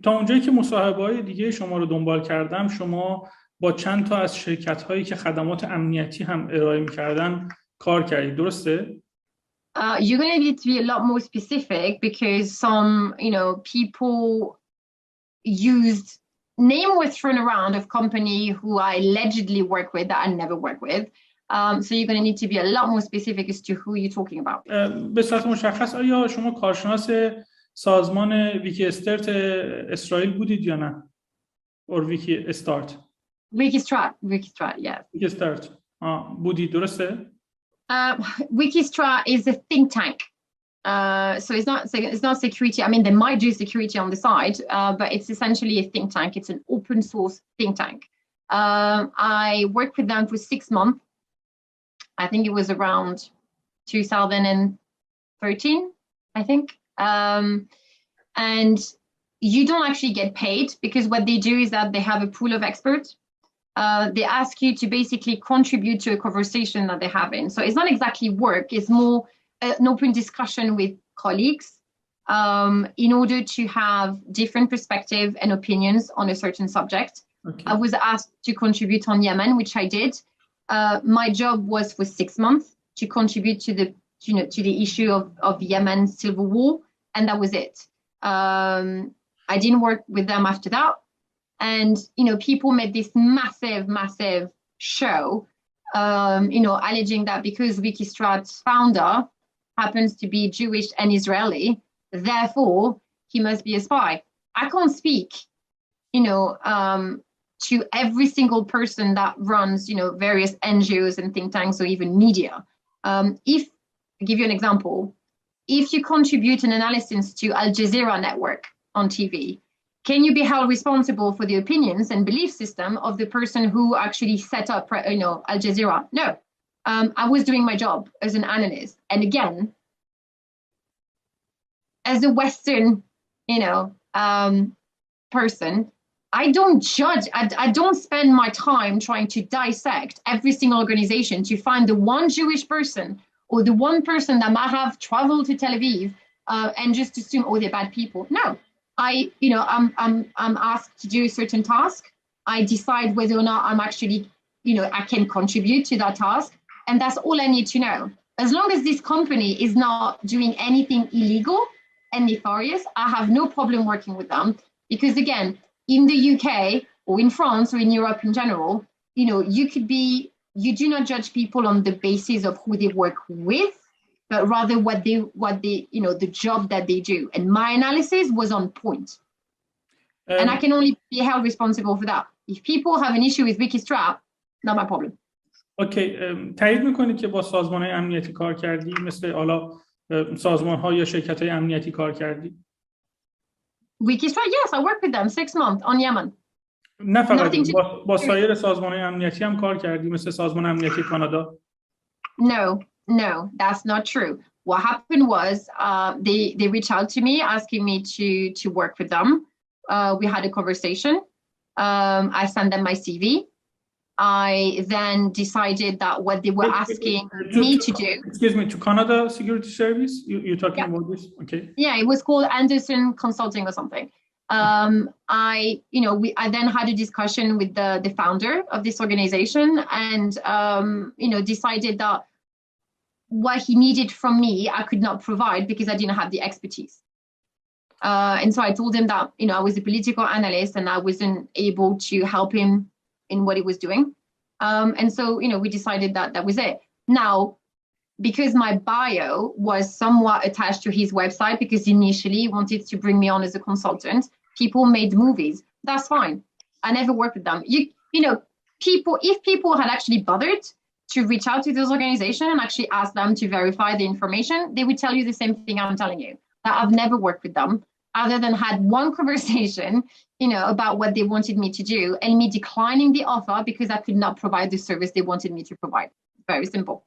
تا اونجایی که مصاحبه‌های دیگه شما رو دنبال کردم، شما با چند تا از شرکت‌هایی که خدمات امنیتی هم ارائه می‌کردن کار کردید، درسته؟ You're going to need to be a lot more specific because some, people used name was thrown around of company who I allegedly work with that I never work with. So you're going to need to be a lot more specific as to who you're talking about. به صورت مشخص آیا شما کارشناس سازمان ویکی استرات اسرائیل بودید یا نه؟ اور ویکی استارت؟ ویکی استرات, yes. ویکی استارت بودید، درسته؟ Wiki Strat is a think tank. So it's not security. I mean, they might do security on the side, but it's essentially a think tank. It's an open source think tank. I worked with them for 6 months. I think it was around 2013, I think. And you don't actually get paid because what they do is that they have a pool of experts. They ask you to basically contribute to a conversation that they're having. So it's not exactly work, it's more an open discussion with colleagues in order to have different perspectives and opinions on a certain subject. Okay. I was asked to contribute on Yemen, which I did. My job was for 6 months to contribute to the issue of Yemen civil war, and that was it. I didn't work with them after that. And, people made this massive show, alleging that because Wiki Strat's founder happens to be Jewish and Israeli, therefore he must be a spy. I can't speak, to every single person that runs, various NGOs and think tanks or even media. If I give you an example, if you contribute an analysis to Al Jazeera network on TV, can you be held responsible for the opinions and belief system of the person who actually set up, Al Jazeera? No. I was doing my job as an analyst. And again, as a Western, person, I don't judge. I don't spend my time trying to dissect every single organization to find the one Jewish person or the one person that might have traveled to Tel Aviv and just assume, oh, they're bad people. No. I'm asked to do a certain task. I decide whether or not I'm actually, I can contribute to that task. And that's all I need to know. As long as this company is not doing anything illegal and nefarious, I have no problem working with them. Because again, in the UK or in France or in Europe in general, you do not judge people on the basis of who they work with, but rather what they the job that they do. And my analysis was on point. And I can only be held responsible for that. If people have an issue with Wiki Strat, not my problem. اوکی. تایید میکنید که با سازمان‌های امنیتی کار کردی، مثل حالا سازمان‌ها یا شرکت‌های امنیتی کار کردی؟ Wiki Strat, yes, I worked with them 6 months on Yemen. نه فقط با سایر سازمان‌های امنیتی هم کار کردی، مثل سازمان امنیتی کانادا؟ No, that's not true. What happened was they reached out to me asking me to work with them. We had a conversation. I sent them my CV. I then decided that what they were asking me to do. Excuse me, to Canada Security Service? You're talking about this? Okay. Yeah, it was called Anderson Consulting or something. I then had a discussion with the founder of this organization and, decided that what he needed from me, I could not provide because I didn't have the expertise. And so I told him that, I was a political analyst and I wasn't able to help him in what he was doing. And so, we decided that was it. Now, because my bio was somewhat attached to his website, because initially he wanted to bring me on as a consultant, people made movies. That's fine. I never worked with them. If people had actually bothered to reach out to those organizations and actually ask them to verify the information, they would tell you the same thing I'm telling you, that I've never worked with them, other than had one conversation, about what they wanted me to do and me declining the offer because I could not provide the service they wanted me to provide. Very simple.